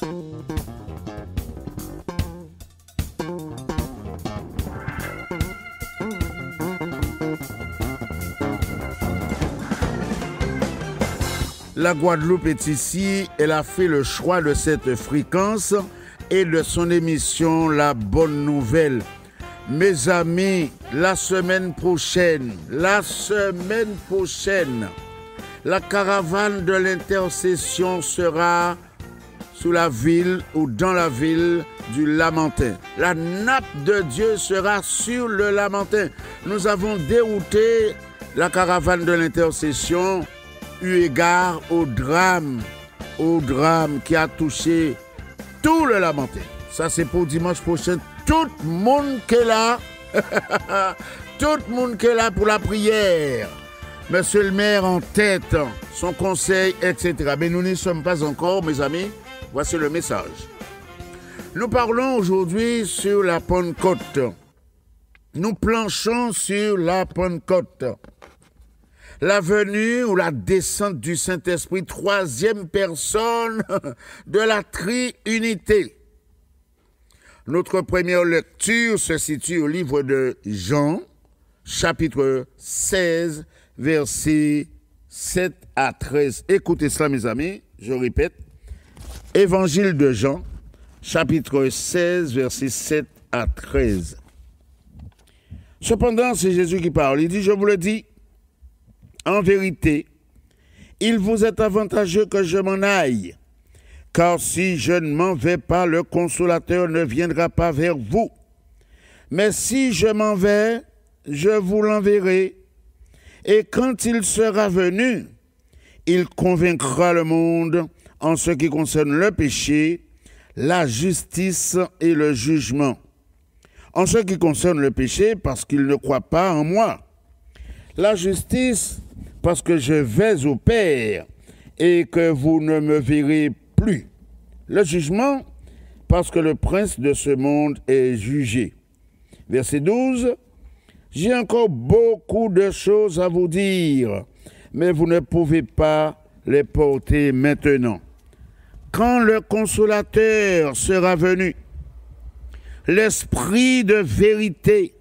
La Guadeloupe est ici, elle a fait le choix de cette fréquence et de son émission La Bonne Nouvelle. Mes amis, la semaine prochaine, la caravane de l'intercession sera sous la ville ou dans la ville du Lamentin. La nappe de Dieu sera sur le Lamentin. Nous avons dérouté la caravane de l'intercession eu égard au drame qui a touché tout le Lamentin. Ça, c'est pour dimanche prochain. Tout le monde qui est là, tout le monde qui est là pour la prière. Monsieur le maire en tête, son conseil, etc. Mais nous n'y sommes pas encore, mes amis. Voici le message. Nous parlons aujourd'hui sur la Pentecôte. Nous planchons sur la Pentecôte. La venue ou la descente du Saint-Esprit, troisième personne de la triunité. Notre première lecture se situe au livre de Jean, chapitre 16, versets 7 à 13. Écoutez cela, mes amis, je répète. Évangile de Jean, chapitre 16, versets 7 à 13. Cependant, c'est Jésus qui parle. Il dit, je vous le dis, en vérité, il vous est avantageux que je m'en aille, car si je ne m'en vais pas, le Consolateur ne viendra pas vers vous. Mais si je m'en vais, je vous l'enverrai, et quand il sera venu, il convaincra le monde en ce qui concerne le péché, la justice et le jugement. En ce qui concerne le péché, parce qu'il ne croit pas en moi. La justice, parce que je vais au Père et que vous ne me verrez plus. Le jugement, parce que le prince de ce monde est jugé. Verset 12. J'ai encore beaucoup de choses à vous dire, mais vous ne pouvez pas les porter maintenant. Quand le Consolateur sera venu, l'Esprit de vérité,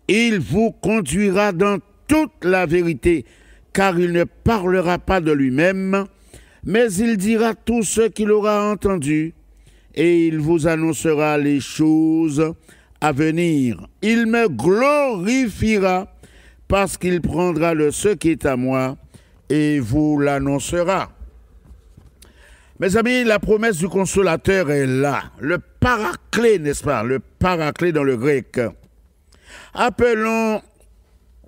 il vous conduira dans toute la vérité, car il ne parlera pas de lui-même, mais il dira tout ce qu'il aura entendu, et il vous annoncera les choses à venir. Il me glorifiera, parce qu'il prendra de ce qui est à moi, et vous l'annoncera. Mes amis, la promesse du Consolateur est là. Le paraclet, n'est-ce pas? Le paraclet dans le grec. Appelons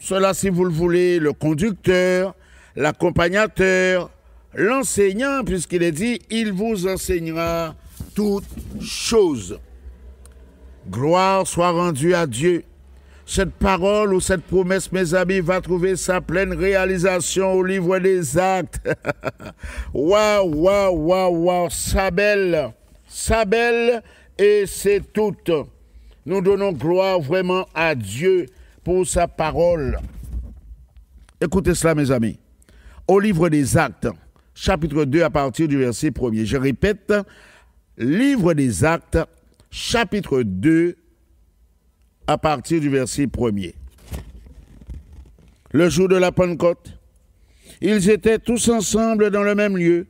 cela, si vous le voulez, le conducteur, l'accompagnateur, l'enseignant, puisqu'il est dit, il vous enseignera toutes choses. Gloire soit rendue à Dieu. Cette parole ou cette promesse, mes amis, va trouver sa pleine réalisation au livre des Actes. Waouh, ça belle, et c'est tout. Nous donnons gloire vraiment à Dieu pour sa parole. Écoutez cela, mes amis. Au livre des Actes, chapitre 2, à partir du verset 1er. Je répète, livre des Actes, chapitre 2, à partir du verset 1er. Le jour de la Pentecôte, ils étaient tous ensemble dans le même lieu.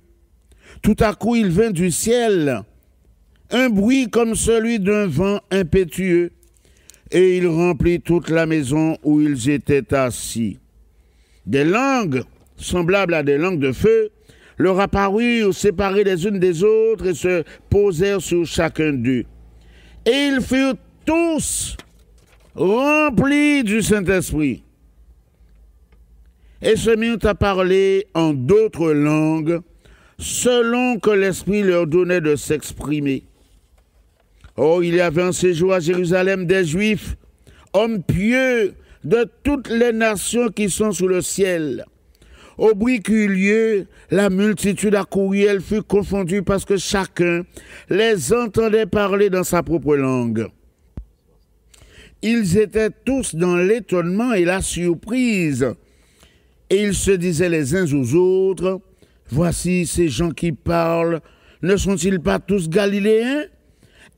Tout à coup, il vint du ciel un bruit comme celui d'un vent impétueux, et il remplit toute la maison où ils étaient assis. Des langues, semblables à des langues de feu, leur apparurent séparées les unes des autres et se posèrent sur chacun d'eux. Et ils furent tous remplis du Saint-Esprit, et se mirent à parler en d'autres langues, selon que l'Esprit leur donnait de s'exprimer. Or, il y avait en ces jours à Jérusalem des Juifs, hommes pieux de toutes les nations qui sont sous le ciel. Au bruit qui eut lieu, la multitude accourut, elle fut confondue parce que chacun les entendait parler dans sa propre langue. Ils étaient tous dans l'étonnement et la surprise, et ils se disaient les uns aux autres, « Voici ces gens qui parlent Ne sont-ils pas tous galiléens?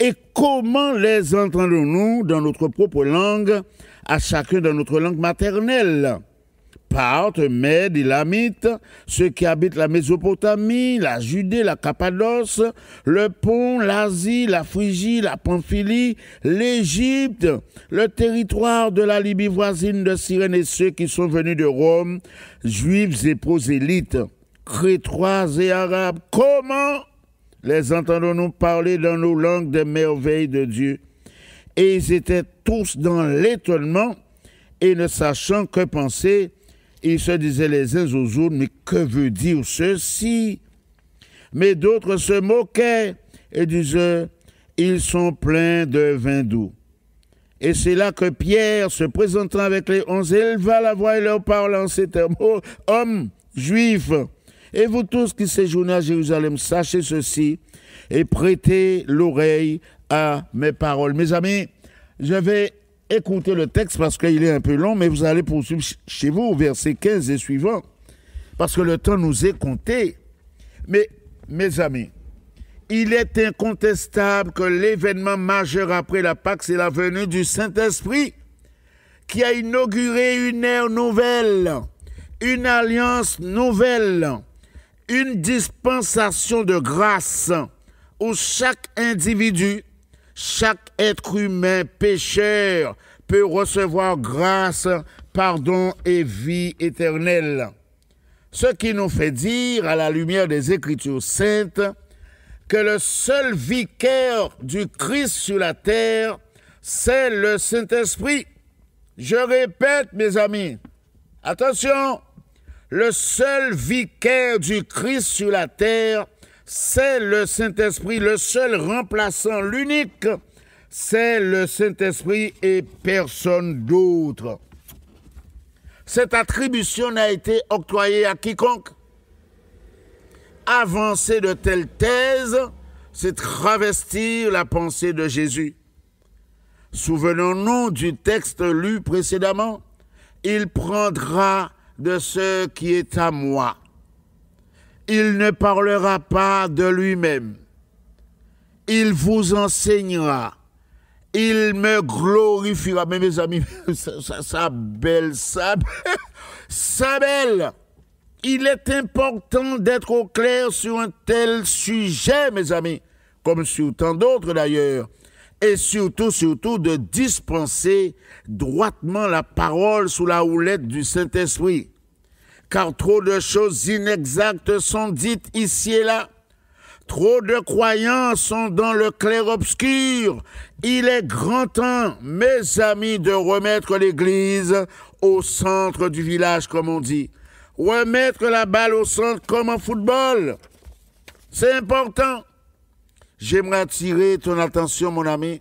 Et comment les entendons-nous dans notre propre langue, à chacun dans notre langue maternelle? Parthes, Mèdes, Élamites, ceux qui habitent la Mésopotamie, la Judée, la Cappadoce, le Pont, l'Asie, la Phrygie, la Pamphylie, l'Égypte, le territoire de la Libye voisine de Cyrène et ceux qui sont venus de Rome, juifs et prosélytes, crétois et arabes. Comment les entendons-nous parler dans nos langues des merveilles de Dieu? Et ils étaient tous dans l'étonnement et ne sachant que penser, ils se disaient les uns aux autres, mais que veut dire ceci? Mais d'autres se moquaient et disaient, ils sont pleins de vin doux. Et c'est là que Pierre, se présentant avec les 11, éleva la voix et leur parla en ces termes: hommes juifs, et vous tous qui séjournez à Jérusalem, sachez ceci et prêtez l'oreille à mes paroles. Mes amis, je vais écoutez le texte parce qu'il est un peu long, mais vous allez poursuivre chez vous au verset 15 et suivant, parce que le temps nous est compté. Mais, mes amis, il est incontestable que l'événement majeur après la Pâque, c'est la venue du Saint-Esprit, qui a inauguré une ère nouvelle, une alliance nouvelle, une dispensation de grâce, où chaque individu, chaque être humain pécheur peut recevoir grâce, pardon et vie éternelle. Ce qui nous fait dire, à la lumière des Écritures saintes, que le seul vicaire du Christ sur la terre, c'est le Saint-Esprit. Je répète, mes amis, attention, le seul vicaire du Christ sur la terre, c'est le Saint-Esprit, le seul remplaçant, l'unique, c'est le Saint-Esprit et personne d'autre. Cette attribution n'a été octroyée à quiconque. Avancer de telles thèses, c'est travestir la pensée de Jésus. Souvenons-nous du texte lu précédemment. Il prendra de ce qui est à moi. Il ne parlera pas de lui-même. Il vous enseignera. Il me glorifiera. Mais mes amis, ça belle. Il est important d'être au clair sur un tel sujet, mes amis, comme sur tant d'autres d'ailleurs. Et surtout de dispenser droitement la parole sous la houlette du Saint-Esprit. Car trop de choses inexactes sont dites ici et là. Trop de croyants sont dans le clair-obscur. Il est grand temps, mes amis, de remettre l'Église au centre du village, comme on dit. Remettre la balle au centre comme en football. C'est important. J'aimerais attirer ton attention, mon ami,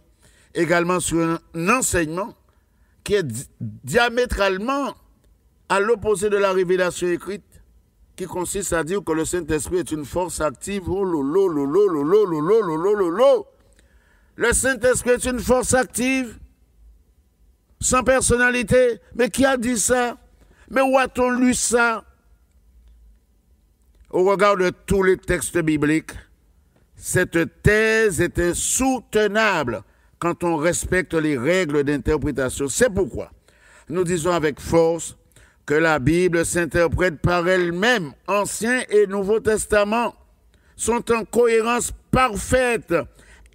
également sur un enseignement qui est diamétralement à l'opposé de la révélation écrite, qui consiste à dire que le Saint-Esprit est une force active. Le Saint-Esprit est une force active, sans personnalité. Mais qui a dit ça? Mais où a-t-on lu ça? Au regard de tous les textes bibliques, cette thèse est insoutenable quand on respecte les règles d'interprétation. C'est pourquoi nous disons avec force que la Bible s'interprète par elle-même. Ancien et Nouveau Testament sont en cohérence parfaite,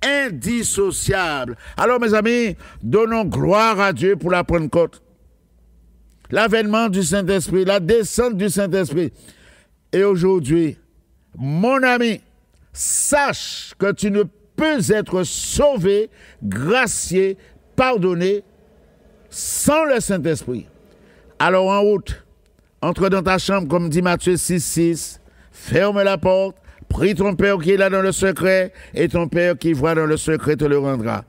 indissociable. Alors, mes amis, donnons gloire à Dieu pour la Pentecôte. L'avènement du Saint-Esprit, la descente du Saint-Esprit. Et aujourd'hui, mon ami, sache que tu ne peux être sauvé, gracié, pardonné sans le Saint-Esprit. Alors en route, entre dans ta chambre, comme dit Matthieu 6,6, ferme la porte, prie ton Père qui est là dans le secret, et ton Père qui voit dans le secret te le rendra.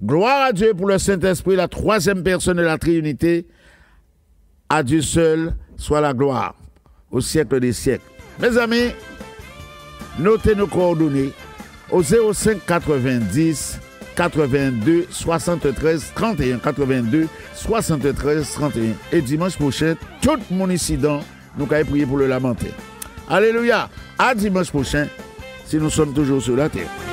Gloire à Dieu pour le Saint-Esprit, la troisième personne de la Trinité. À Dieu seul soit la gloire, au siècle des siècles. Mes amis, notez nos coordonnées au 05 90 82 73 31 82 73 31. Et dimanche prochain, tout mon incident, nous allons prier pour le lamenter. Alléluia. À dimanche prochain, si nous sommes toujours sur la terre.